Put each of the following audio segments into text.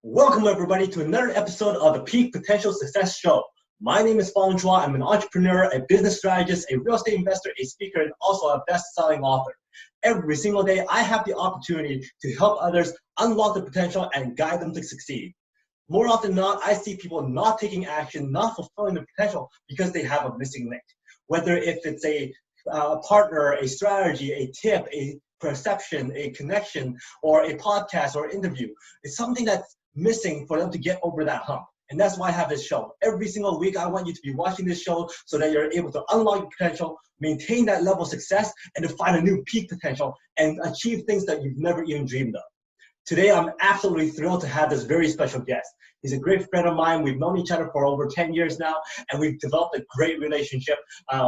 Welcome everybody to another episode of the Peak Potential Success Show. My name is Fong. I'm an entrepreneur, a business strategist, a real estate investor, a speaker, and also a best-selling author. Every single day, I have the opportunity to help others unlock the potential and guide them to succeed. More often than not, I see people not taking action, not fulfilling their potential because they have a missing link. Whether if it's a partner, a strategy, a tip, a perception, a connection, or a podcast or interview, it's something that's missing for them to get over that hump. And that's why I have this show. Every single week, I want you to be watching this show so that you're able to unlock your potential, maintain that level of success, and to find a new peak potential and achieve things that you've never even dreamed of. Today, I'm absolutely thrilled to have this very special guest. He's a great friend of mine. We've known each other for over 10 years now, and we've developed a great relationship.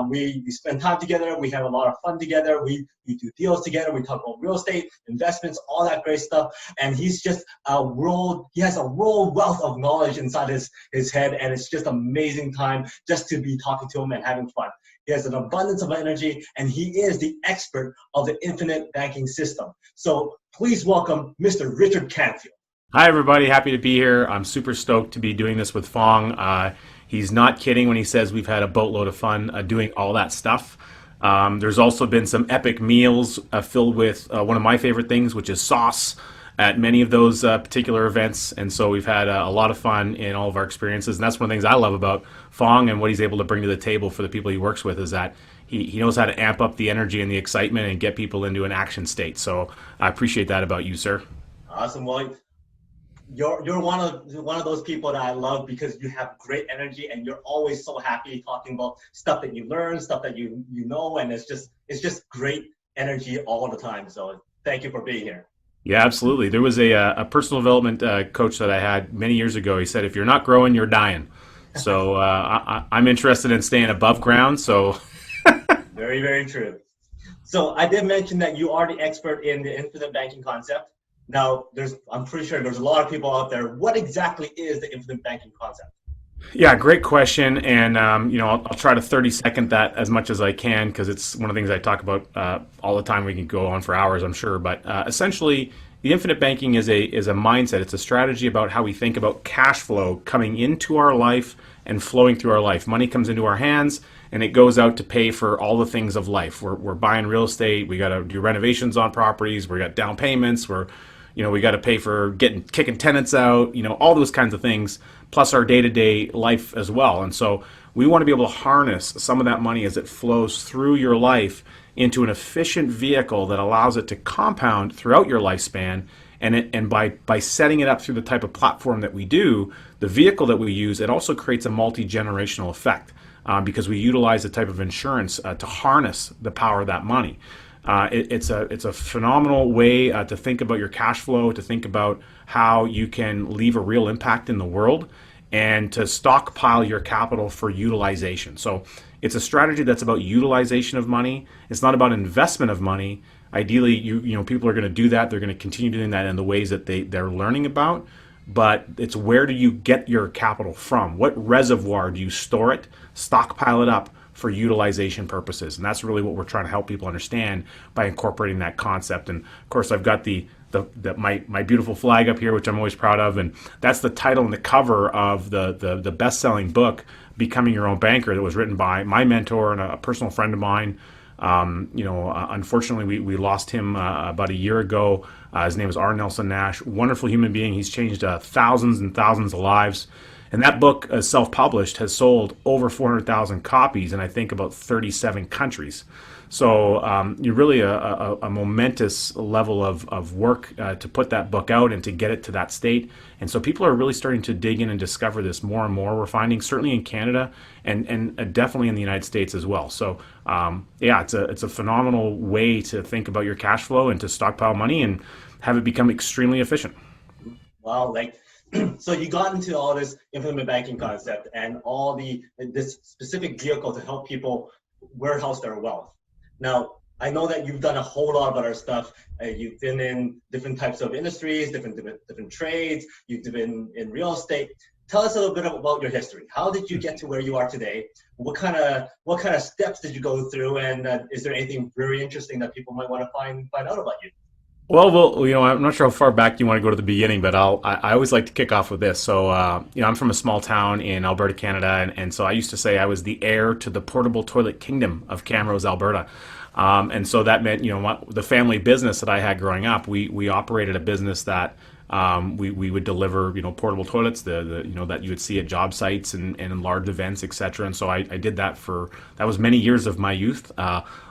We spend time together. We have a lot of fun together. We do deals together. We talk about real estate, investments, all that great stuff. And he's just he has a world wealth of knowledge inside his head, and it's just amazing time just to be talking to him and having fun. He has an abundance of energy, and he is the expert of the infinite banking system. So please welcome Mr. Richard Canfield. Hi, everybody. Happy to be here. I'm super stoked to be doing this with Fong. He's not kidding when he says we've had a boatload of fun doing all that stuff. There's also been some epic meals filled with one of my favorite things, which is sauce, at many of those particular events. And so we've had a lot of fun in all of our experiences. And that's one of the things I love about Fong and what he's able to bring to the table for the people he works with is that he knows how to amp up the energy and the excitement and get people into an action state. So I appreciate that about you, sir. Awesome. Well, you're one of those people that I love because you have great energy and you're always so happy talking about stuff that you learn, stuff that you know, and it's just great energy all the time. So thank you for being here. Yeah, absolutely. There was a personal development coach that I had many years ago. He said, if you're not growing, you're dying. So I'm interested in staying above ground. So very, very true. So I did mention that you are the expert in the infinite banking concept. Now, I'm pretty sure there's a lot of people out there. What exactly is the infinite banking concept? yeah, great question. And, I'll try to 30-second that as much as I can because it's one of the things I talk about all the time. We can go on for hours, I'm sure. But essentially, the infinite banking is a mindset. It's a strategy about how we think about cash flow coming into our life and flowing through our life. Money comes into our hands and it goes out to pay for all the things of life. We're buying real estate. We got to do renovations on properties. We got down payments. We got to pay for kicking tenants out, all those kinds of things, plus our day-to-day life as well. And so we want to be able to harness some of that money as it flows through your life into an efficient vehicle that allows it to compound throughout your lifespan. And by setting it up through the type of platform that we do, the vehicle that we use, it also creates a multi-generational effect because we utilize a type of insurance to harness the power of that money. It's a phenomenal way to think about your cash flow, to think about how you can leave a real impact in the world, and to stockpile your capital for utilization. So it's a strategy that's about utilization of money. It's not about investment of money. Ideally, people are going to do that. They're going to continue doing that in the ways that they're learning about. But it's where do you get your capital from? What reservoir do you store it, stockpile it up for utilization purposes? And that's really what we're trying to help people understand by incorporating that concept. And of course, I've got my beautiful flag up here, which I'm always proud of, and that's the title and the cover of the best-selling book, Becoming Your Own Banker, that was written by my mentor and a personal friend of mine. Unfortunately, we lost him about a year ago. His name is R. Nelson Nash. Wonderful human being. He's changed thousands and thousands of lives. And that book, self-published, has sold over 400,000 copies in, I think, about 37 countries. So you're really a momentous level of work to put that book out and to get it to that state. And so people are really starting to dig in and discover this more and more. We're finding, certainly in Canada and definitely in the United States as well. So it's a phenomenal way to think about your cash flow and to stockpile money and have it become extremely efficient. Wow, so you got into all this infinite banking concept and all this specific vehicle to help people warehouse their wealth. Now, I know that you've done a whole lot of other stuff. You've been in different types of industries, different trades. You've been in real estate. Tell us a little bit about your history. How did you get to where you are today? What kind of steps did you go through? And is there anything very interesting that people might want to find out about you? I'm not sure how far back you want to go to the beginning, but I always like to kick off with this. So, I'm from a small town in Alberta, Canada, and so I used to say I was the heir to the portable toilet kingdom of Camrose, Alberta. And so that meant, the family business that I had growing up, we operated a business that we would deliver, portable toilets, that you would see at job sites and in large events, etc. And so I did that was many years of my youth.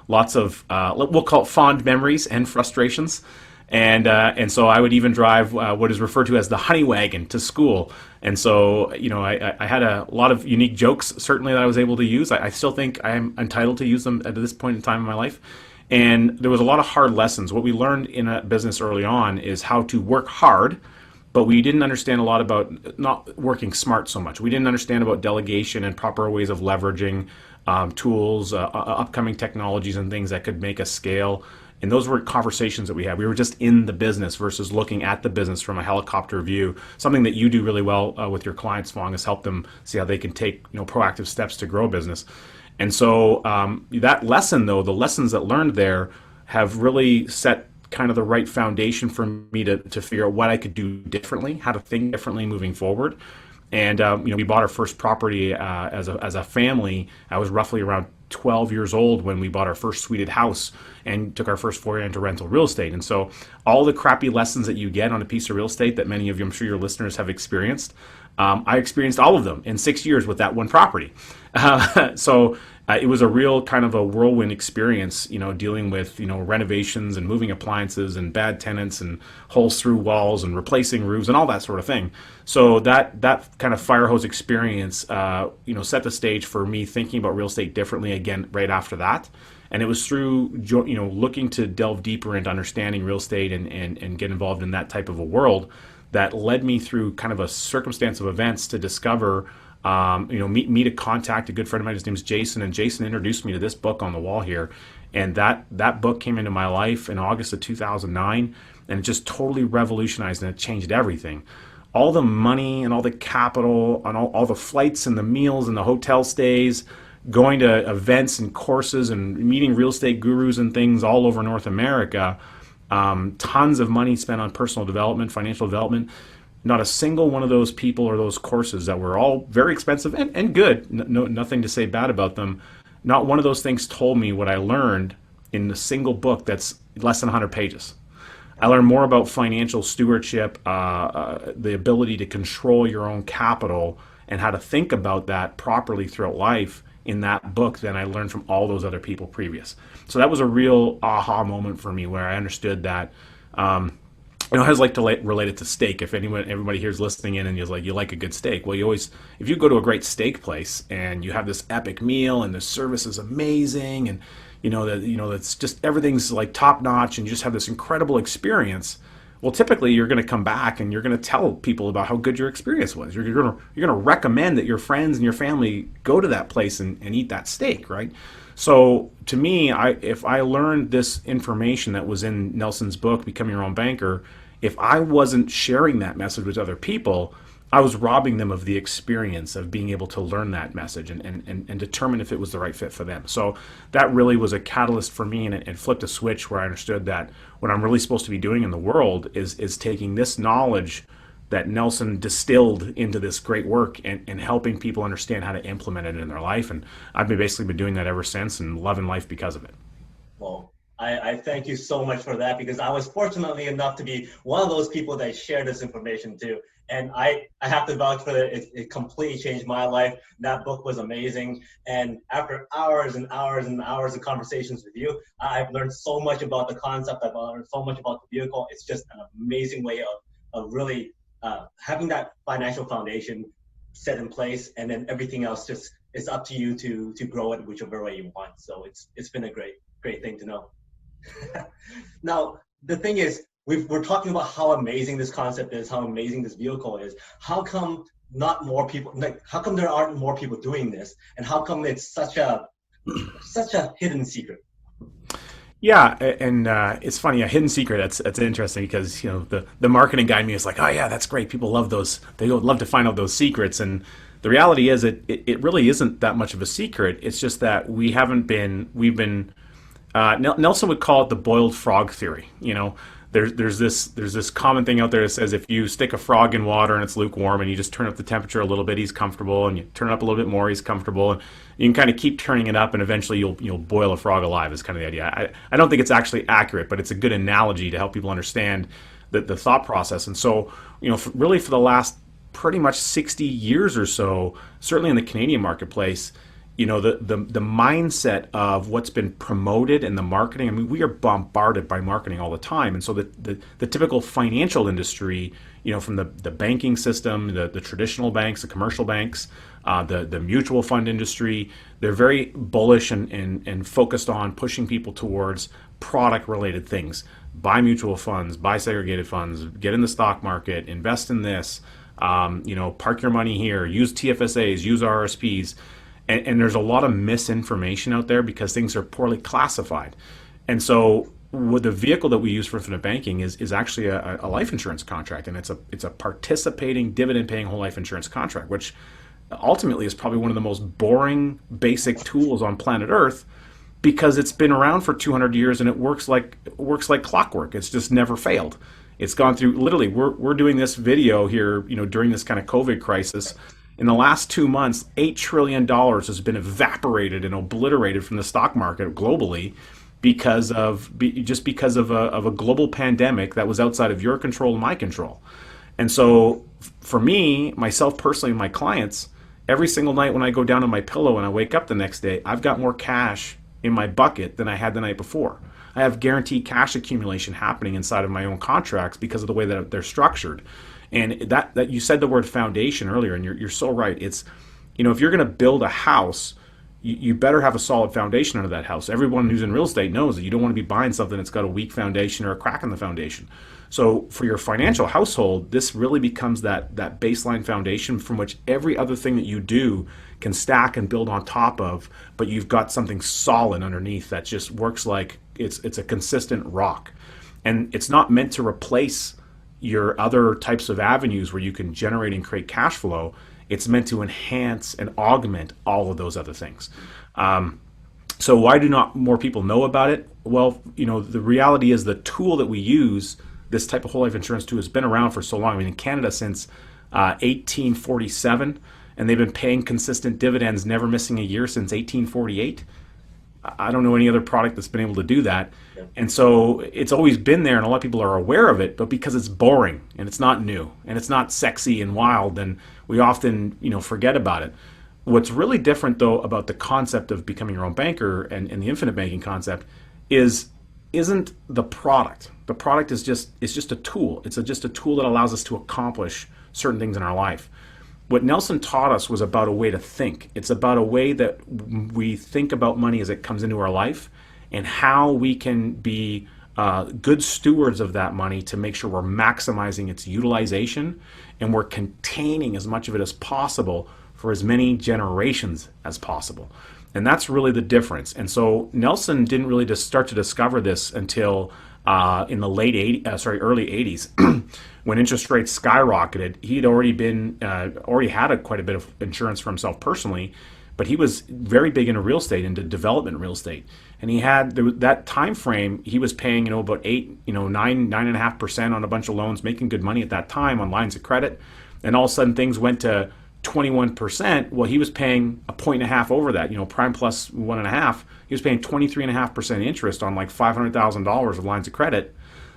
Lots of, we'll call it fond memories and frustrations. And so I would even drive what is referred to as the honey wagon to school. And so, I had a lot of unique jokes, certainly, that I was able to use. I still think I am entitled to use them at this point in time in my life. And there was a lot of hard lessons. What we learned in a business early on is how to work hard, but we didn't understand a lot about not working smart so much. We didn't understand about delegation and proper ways of leveraging tools, upcoming technologies, and things that could make us scale. And those were conversations that we had. We were just in the business versus looking at the business from a helicopter view. Something that you do really well with your clients, Fong, is help them see how they can take proactive steps to grow a business. And so that lesson, though, the lessons that learned there have really set kind of the right foundation for me to figure out what I could do differently, how to think differently moving forward. And we bought our first property as a family. I was roughly around 12 years old when we bought our first suited house and took our first foray into rental real estate. And so all the crappy lessons that you get on a piece of real estate that many of you, I'm sure your listeners, have experienced, I experienced all of them in 6 years with that one property. So it was a real kind of a whirlwind experience, dealing with, renovations and moving appliances and bad tenants and holes through walls and replacing roofs and all that sort of thing. So that kind of fire hose experience, set the stage for me thinking about real estate differently again right after that. And it was through, looking to delve deeper into understanding real estate and get involved in that type of a world that led me through kind of a circumstance of events to discover, meet a contact, a good friend of mine. His name is Jason, and Jason introduced me to this book on the wall here. And that book came into my life in August of 2009, and it just totally revolutionized and it changed everything. All the money and all the capital and all the flights and the meals and the hotel stays, going to events and courses and meeting real estate gurus and things all over North America, tons of money spent on personal development, financial development. Not a single one of those people or those courses that were all very expensive and good, nothing to say bad about them, not one of those things told me what I learned in a single book that's less than 100 pages. I learned more about financial stewardship, the ability to control your own capital, and how to think about that properly throughout life in that book than I learned from all those other people previous. So that was a real aha moment for me where I understood that. I always like to relate it to steak. If everybody here's listening in and you're like, you like a good steak. Well, if you go to a great steak place and you have this epic meal and the service is amazing and it's just everything's like top notch and you just have this incredible experience. Well, typically you're going to come back and you're going to tell people about how good your experience was. You're going to recommend that your friends and your family go to that place and eat that steak, right? So to me, if I learned this information that was in Nelson's book, Become Your Own Banker, if I wasn't sharing that message with other people, I was robbing them of the experience of being able to learn that message and determine if it was the right fit for them. So that really was a catalyst for me, and it flipped a switch where I understood that what I'm really supposed to be doing in the world is taking this knowledge that Nelson distilled into this great work and helping people understand how to implement it in their life. And I've basically been doing that ever since and loving life because of it. Well, I thank you so much for that, because I was fortunately enough to be one of those people that shared this information too. And I have to vouch for it. It completely changed my life. That book was amazing. And after hours and hours and hours of conversations with you, I've learned so much about the concept. I've learned so much about the vehicle. It's just an amazing way of really having that financial foundation set in place, and then everything else just is up to you to grow it whichever way you want. So it's been a great thing to know. Now, the thing is, we're talking about how amazing this concept is, how amazing this vehicle is. How come not more people, how come there aren't more people doing this? And how come it's such a hidden secret? Yeah, and it's funny, a hidden secret. That's interesting because the marketing guy in me is like, oh yeah, that's great. People love those. They love to find out those secrets. And the reality is, it really isn't that much of a secret. It's just that we've been. Nelson would call it the boiled frog theory. there's this common thing out there that says if you stick a frog in water and it's lukewarm and you just turn up the temperature a little bit, he's comfortable, and you turn it up a little bit more, he's comfortable, and you can kind of keep turning it up, and eventually you'll boil a frog alive. Is kind of the idea. I don't think it's actually accurate, but it's a good analogy to help people understand the thought process. And so, really for the last pretty much 60 years or so, certainly in the Canadian marketplace, the mindset of what's been promoted in the marketing. I mean, we are bombarded by marketing all the time. And so the typical financial industry, from the banking system, the traditional banks, the commercial banks, the mutual fund industry, they're very bullish and focused on pushing people towards product related things. Buy mutual funds, buy segregated funds, get in the stock market, invest in this, park your money here, use TFSAs, use RSPs. And there's a lot of misinformation out there because things are poorly classified. And so what the vehicle that we use for infinite banking is actually a life insurance contract. And it's a participating, dividend-paying whole life insurance contract, which ultimately is probably one of the most boring, basic tools on planet Earth because it's been around for 200 years and it works like clockwork. It's just never failed. It's gone through, literally, we're doing this video here, during this kind of COVID crisis. In the last 2 months, $8 trillion has been evaporated and obliterated from the stock market globally because of a global pandemic that was outside of your control and my control. And so for me, myself personally, and my clients, every single night when I go down on my pillow and I wake up the next day, I've got more cash in my bucket than I had the night before. I have guaranteed cash accumulation happening inside of my own contracts because of the way that they're structured. And that you said the word foundation earlier, and you're so right. It's, if you're going to build a house, you better have a solid foundation under that house. Everyone who's in real estate knows that you don't want to be buying something that's got a weak foundation or a crack in the foundation. So for your financial household, this really becomes that baseline foundation from which every other thing that you do can stack and build on top of, but you've got something solid underneath that just works like it's a consistent rock. And it's not meant to replace your other types of avenues where you can generate and create cash flow. It's meant to enhance and augment all of those other things. So why do not more people know about it? Well, the reality is the tool that we use, this type of whole life insurance tool, has been around for so long. I mean, in Canada since 1847, and they've been paying consistent dividends, never missing a year since 1848. I don't know any other product that's been able to do that. Yeah. And so it's always been there, and a lot of people are aware of it, but because it's boring and it's not new and it's not sexy and wild, then we often, forget about it. What's really different though about the concept of becoming your own banker and the infinite banking concept isn't the product. The product is just a tool. It's just a tool that allows us to accomplish certain things in our life. What Nelson taught us was about a way to think. It's about a way that we think about money as it comes into our life and how we can be good stewards of that money to make sure we're maximizing its utilization and we're containing as much of it as possible for as many generations as possible. And that's really the difference. And so Nelson didn't really just start to discover this until in the early 80s, when interest rates skyrocketed. He'd already had quite a bit of insurance for himself personally, but he was very big into real estate, into development real estate. And he had that time frame. He was paying, about 9.5% on a bunch of loans, making good money at that time on lines of credit. And all of a sudden things went to 21%. Well, he was paying 1.5 over that, prime plus 1.5. He was paying 23.5% interest on like $500,000 of lines of credit.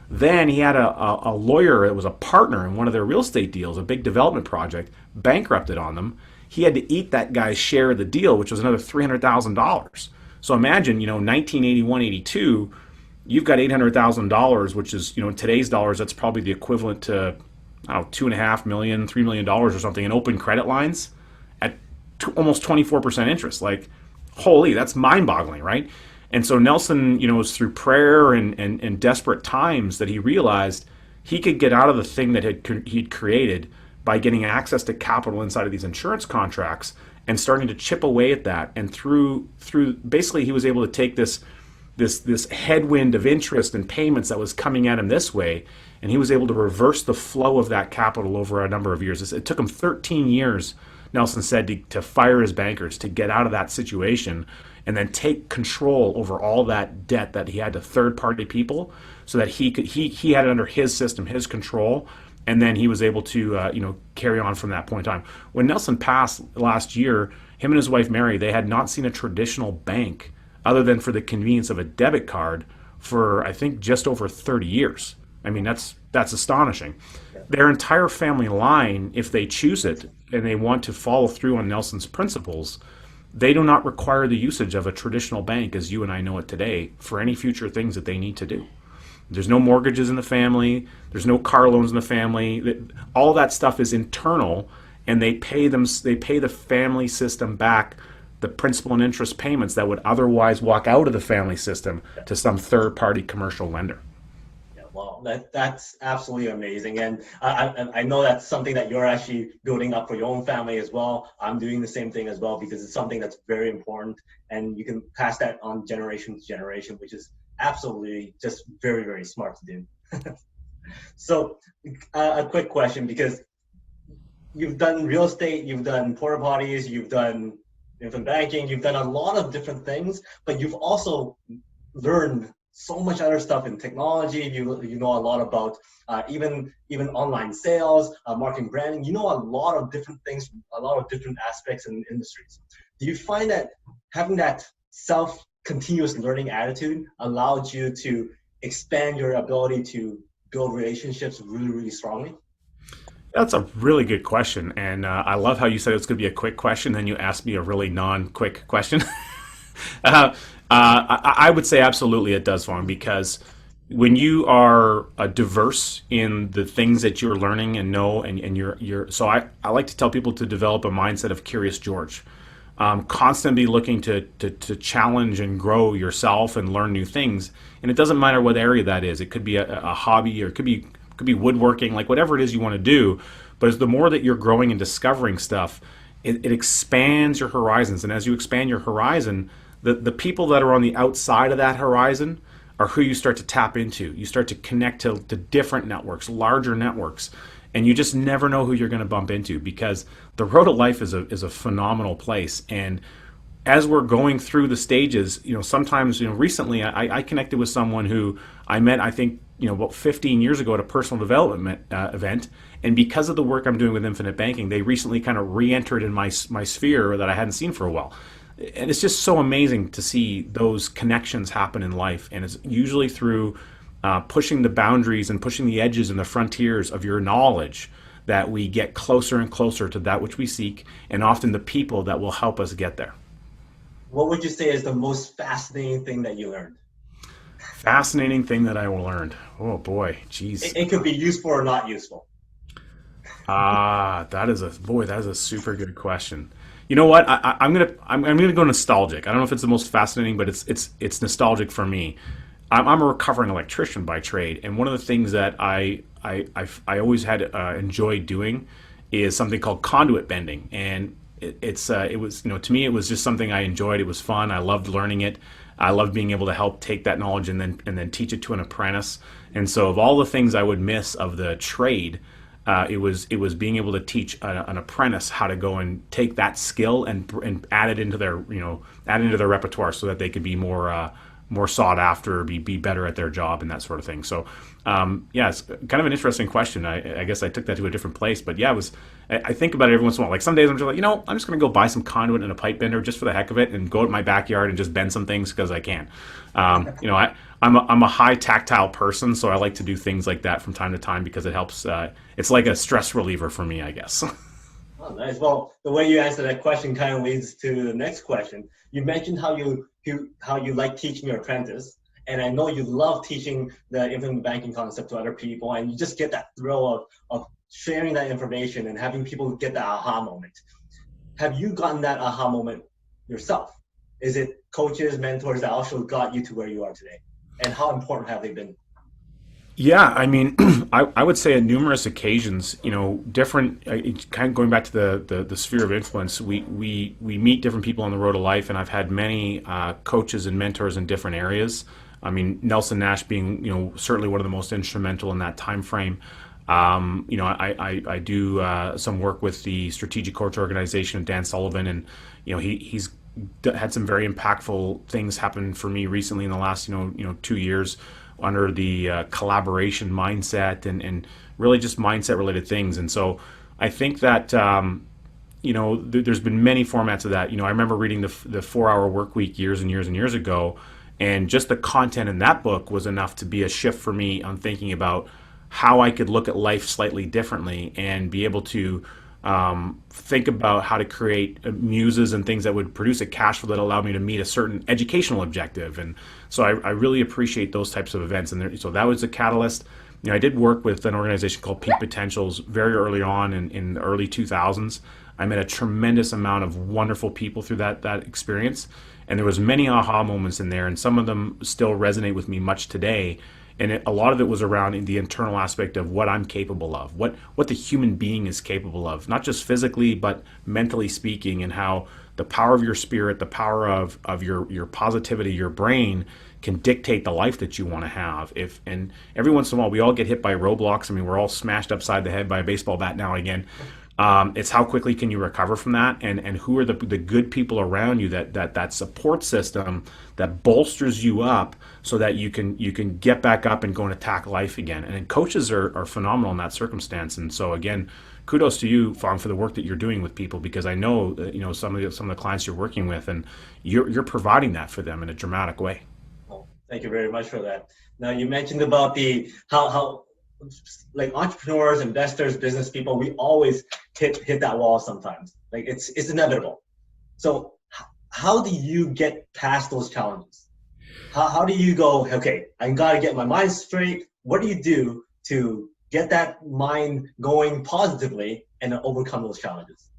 Then he had a lawyer that was a partner in one of their real estate deals, a big development project, bankrupted on them. He had to eat that guy's share of the deal, which was another $300,000. So imagine, 1981, 82, you've got $800,000, which is, in today's dollars, that's probably the equivalent to, $2.5 million, $3 million or something in open credit lines at almost 24% interest. Like, holy, that's mind-boggling, right? And so Nelson, it was through prayer and desperate times that he realized he could get out of the thing that he'd created by getting access to capital inside of these insurance contracts and starting to chip away at that. And through basically he was able to take this headwind of interest and payments that was coming at him this way, and he was able to reverse the flow of that capital over a number of years. It took him 13 years Nelson said to fire his bankers, to get out of that situation, and then take control over all that debt that he had to third party people, so that he had it under his system, his control, and then he was able to carry on from that point in time. When Nelson passed last year, him and his wife Mary, they had not seen a traditional bank other than for the convenience of a debit card for, I think, just over 30 years. I mean, that's astonishing. Their entire family line, if they choose it and they want to follow through on Nelson's principles, they do not require the usage of a traditional bank as you and I know it today for any future things that they need to do. There's no mortgages in the family. There's no car loans in the family. All that stuff is internal, and they pay them. They pay the family system back the principal and interest payments that would otherwise walk out of the family system to some third-party commercial lender. Yeah, well, that's absolutely amazing, and I know that's something that you're actually building up for your own family as well. I'm doing the same thing as well because it's something that's very important, and you can pass that on generation to generation, which is absolutely just very, very smart to do. So, a quick question, because you've done real estate, you've done porta potties, you've done investment banking, you've done a lot of different things, but you've also learned so much other stuff in technology. You know a lot about even online sales, marketing, branding. You know a lot of different things, a lot of different aspects in industries. Do you find that having that continuous learning attitude allowed you to expand your ability to build relationships really, really strongly? That's a really good question, and I love how you said it's going to be a quick question, then you asked me a really non-quick question. I would say absolutely it does, Fong, because when you are diverse in the things that you're learning and know, and you're so I like to tell people to develop a mindset of Curious George, constantly looking to challenge and grow yourself and learn new things, and it doesn't matter what area that is. It could be a hobby, or it could be woodworking, like whatever it is you want to do. But as the more that you're growing and discovering stuff, it expands your horizons. And as you expand your horizon, the people that are on the outside of that horizon are who you start to tap into. You start to connect to different networks, larger networks, and you just never know who you're going to bump into, because the road of life is a phenomenal place. And as we're going through the stages, sometimes, recently I connected with someone who I met, I think, about 15 years ago at a personal development event. And because of the work I'm doing with infinite banking, they recently kind of re-entered in my sphere that I hadn't seen for a while. And it's just so amazing to see those connections happen in life. And it's usually through pushing the boundaries and pushing the edges and the frontiers of your knowledge that we get closer and closer to that which we seek, and often the people that will help us get there. What would you say is the most fascinating thing that you learned? Fascinating thing that I learned. Oh boy, geez. It could be useful or not useful. That is a super good question. You know what? I'm gonna go nostalgic. I don't know if it's the most fascinating, but it's nostalgic for me. I'm a recovering electrician by trade, and one of the things that I always had enjoyed doing is something called conduit bending, and it was, to me, it was just something I enjoyed. It was fun. I loved learning it. I loved being able to help take that knowledge and then teach it to an apprentice. And so, of all the things I would miss of the trade, it was being able to teach an apprentice how to go and take that skill and add it into their repertoire, so that they could be more sought after, be better at their job, and that sort of thing. So, it's kind of an interesting question. I guess I took that to a different place, but yeah, it was. I think about it every once in a while. Like some days I'm just like, I'm just going to go buy some conduit and a pipe bender just for the heck of it, and go to my backyard and just bend some things because I can. I'm a high tactile person, so I like to do things like that from time to time because it helps. It's like a stress reliever for me, I guess. Oh, nice. Well, the way you answer that question kind of leads to the next question. You mentioned how you like teaching your apprentice, and I know you love teaching the infinite banking concept to other people, and you just get that thrill of sharing that information and having people get that aha moment. Have you gotten that aha moment yourself? Is it coaches, mentors that also got you to where you are today? And how important have they been? Yeah, I mean, I would say on numerous occasions, different, kind of going back to the sphere of influence, we meet different people on the road of life, and I've had many coaches and mentors in different areas. I mean, Nelson Nash being, certainly one of the most instrumental in that time frame. I do some work with the Strategic Coach Organization of Dan Sullivan, and he's had some very impactful things happen for me recently in the last 2 years under the collaboration mindset and really just mindset related things. And so I think that there's been many formats of that. I remember reading the 4 Hour Work Week years and years and years ago, and just the content in that book was enough to be a shift for me on thinking about how I could look at life slightly differently and be able to think about how to create muses and things that would produce a cash flow that allowed me to meet a certain educational objective. And so I really appreciate those types of events. And so that was a catalyst. I did work with an organization called Peak Potentials very early on in the early 2000s. I met a tremendous amount of wonderful people through that experience. And there was many aha moments in there, and some of them still resonate with me much today. And a lot of it was around the internal aspect of what I'm capable of, what the human being is capable of, not just physically, but mentally speaking, and how the power of your spirit, the power of your positivity, your brain can dictate the life that you want to have. And every once in a while, we all get hit by roadblocks. I mean, we're all smashed upside the head by a baseball bat now and again. It's how quickly can you recover from that, and who are the good people around you that support system that bolsters you up so that you can get back up and go and attack life again. And coaches are phenomenal in that circumstance. And so again, kudos to you, Fong, for the work that you're doing with people, because I know some of the clients you're working with, and you're providing that for them in a dramatic way. Well, thank you very much for that. Now, you mentioned about the how like entrepreneurs, investors, business people, we always hit that wall sometimes. Like it's inevitable. So how do you get past those challenges? How do you go, okay, I gotta get my mind straight. What do you do to get that mind going positively and overcome those challenges?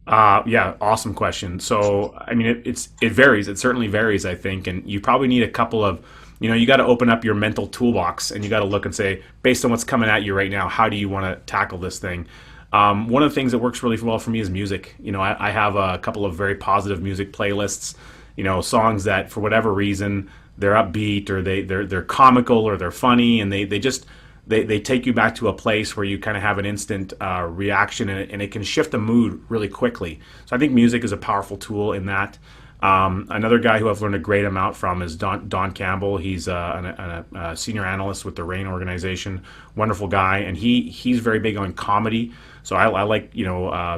Yeah, awesome question. So, I mean, it varies. It certainly varies, I think, and you probably need a couple of, you got to open up your mental toolbox and you got to look and say, based on what's coming at you right now, how do you want to tackle this thing? One of the things that works really well for me is music. I have a couple of very positive music playlists. Songs that for whatever reason they're upbeat, or they're comical, or they're funny, and they just they take you back to a place where you kind of have an instant reaction, and it can shift the mood really quickly. So I think music is a powerful tool in that. Another guy who I've learned a great amount from is Don Campbell. He's a senior analyst with the RAIN organization. Wonderful guy, and he's very big on comedy. So I like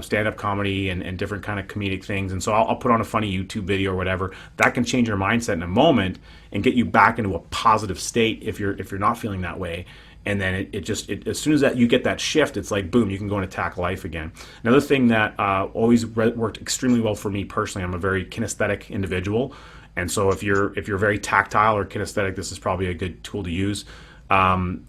stand-up comedy and different kind of comedic things. And so I'll put on a funny YouTube video or whatever that can change your mindset in a moment and get you back into a positive state if you're not feeling that way. And then it as soon as that you get that shift, it's like boom, you can go and attack life again. Another thing that always worked extremely well for me personally, I'm a very kinesthetic individual, and so if you're very tactile or kinesthetic, this is probably a good tool to use. Tony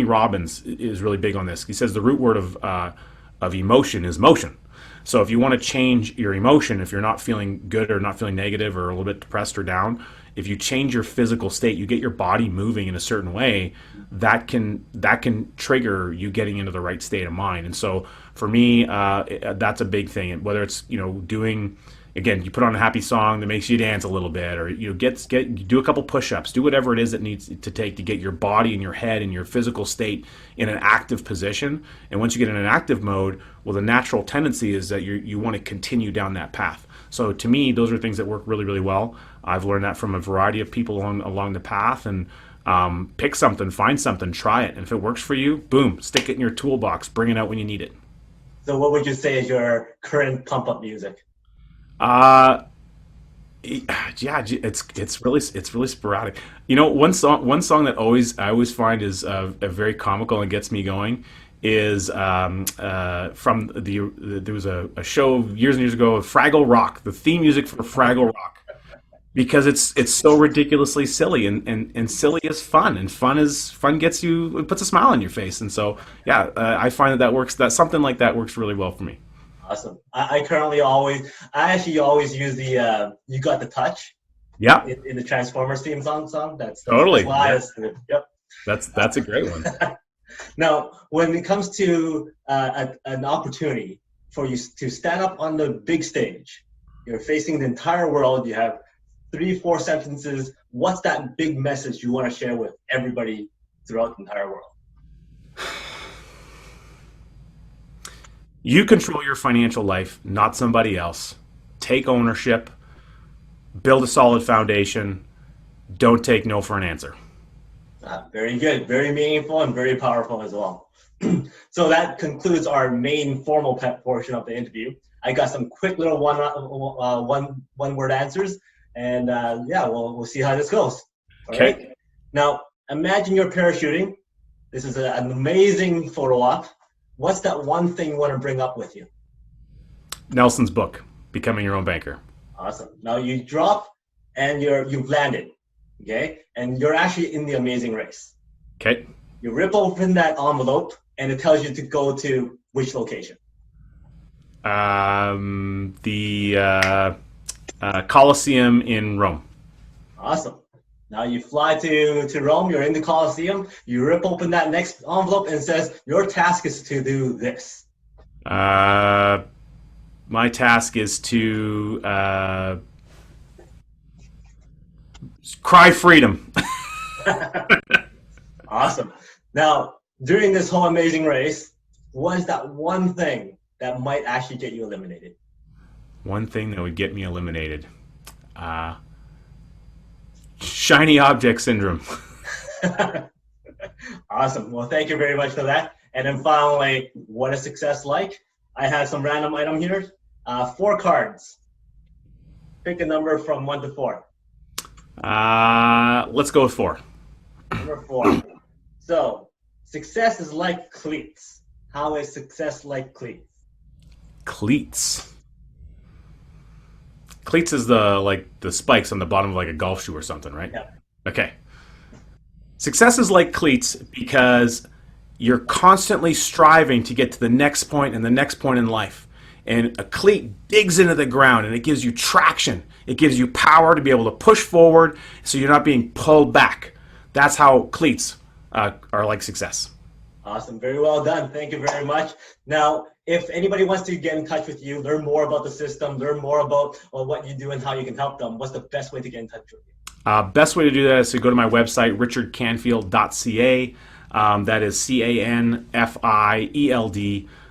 Robbins is really big on this. He says the root word of emotion is motion. So if you want to change your emotion, if you're not feeling good or not feeling negative or a little bit depressed or down, if you change your physical state, you get your body moving in a certain way, that can trigger you getting into the right state of mind. And so for me, that's a big thing. And whether it's doing, again, you put on a happy song that makes you dance a little bit, or do a couple push-ups, do whatever it is that needs to take to get your body and your head and your physical state in an active position. And once you get in an active mode, well, the natural tendency is that you want to continue down that path. So to me, those are things that work really, really well. I've learned that from a variety of people along the path, and pick something, find something, try it. And if it works for you, boom, stick it in your toolbox, bring it out when you need it. So what would you say is your current pump-up music? Yeah, it's really sporadic. One song that I always find is a very comical and gets me going is from there was a show years and years ago, Fraggle Rock, the theme music for Fraggle Rock, because it's so ridiculously silly, and silly is fun, and fun gets you, it puts a smile on your face. And so yeah, I find that works, that something like that works really well for me. Awesome. I actually always use the "You Got the Touch" Yeah, in the Transformers theme song. That's totally. That's why yep. That's a great one. Now, when it comes to an opportunity for you to stand up on the big stage, you're facing the entire world. You have 3-4 sentences. What's that big message you want to share with everybody throughout the entire world. You control your financial life, not somebody else. Take ownership, build a solid foundation, don't take no for an answer. Very good, very meaningful and very powerful as well. So that concludes our main formal portion of the interview. I got some quick little one word answers, and we'll see how this goes. All Okay. right. Now imagine you're parachuting. This is an amazing photo op. What's that one thing you want to bring up with you? Nelson's book, Becoming Your Own Banker. Awesome. Now you drop and you've landed, okay? And you're actually in the amazing race. Okay. You rip open that envelope and it tells you to go to which location? The Colosseum in Rome. Awesome. Now you fly to Rome, you're in the Colosseum, you rip open that next envelope and it says, your task is to do this. My task is to cry freedom. Awesome. Now, during this whole amazing race, what is that one thing that might actually get you eliminated? One thing that would get me eliminated. Shiny object syndrome. Awesome. Well, thank you very much for that. And then finally, what is success like? I have some random item here. 4 cards. Pick a number from 1 to 4. Let's go with 4. Number 4. So, success is like cleats. How is success like cleats? Cleats. Cleats is the spikes on the bottom of like a golf shoe or something, right? Yeah. Okay. Success is like cleats because you're constantly striving to get to the next point and the next point in life. And a cleat digs into the ground and it gives you traction. It gives you power to be able to push forward so you're not being pulled back. That's how cleats are like success. Awesome. Very well done. Thank you very much. Now, if anybody wants to get in touch with you, learn more about the system, learn more about what you do and how you can help them, what's the best way to get in touch with you? Best way to do that is to go to my website, richardcanfield.ca. That is CANFIELD.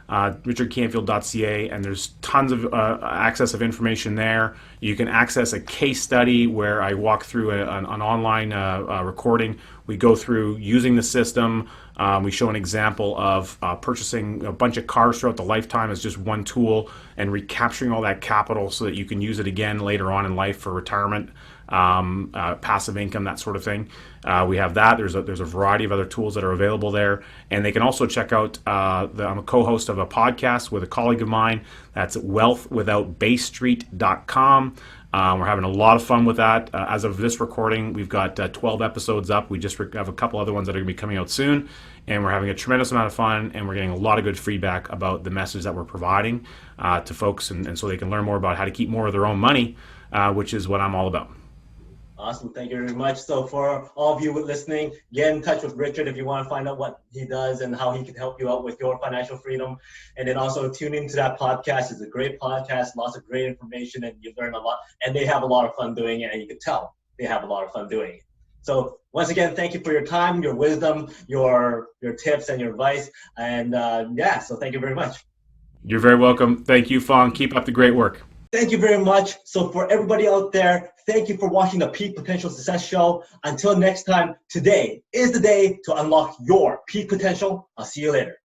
richardcanfield.ca, and there's tons of access of information there. You can access a case study where I walk through an online recording. We go through using the system. We show an example of purchasing a bunch of cars throughout the lifetime as just one tool and recapturing all that capital so that you can use it again later on in life for retirement, passive income, that sort of thing. We have that. There's a variety of other tools that are available there, and they can also check out. I'm a co-host of a podcast with a colleague of mine. That's wealthwithoutbaystreet.com. We're having a lot of fun with that. As of this recording, we've got 12 episodes up. We just have a couple other ones that are going to be coming out soon, and we're having a tremendous amount of fun, and we're getting a lot of good feedback about the message that we're providing to folks, and so they can learn more about how to keep more of their own money, which is what I'm all about. Awesome. Thank you very much. So for all of you listening, get in touch with Richard if you want to find out what he does and how he can help you out with your financial freedom. And then also tune into that podcast. It's a great podcast, lots of great information, and you learn a lot. And they have a lot of fun doing it, and you can tell they have a lot of fun doing it. So once again, thank you for your time, your wisdom, your tips, and your advice. And so thank you very much. You're very welcome. Thank you, Fong. Keep up the great work. Thank you very much. So for everybody out there, thank you for watching the Peak Potential Success Show. Until next time, today is the day to unlock your peak potential. I'll see you later.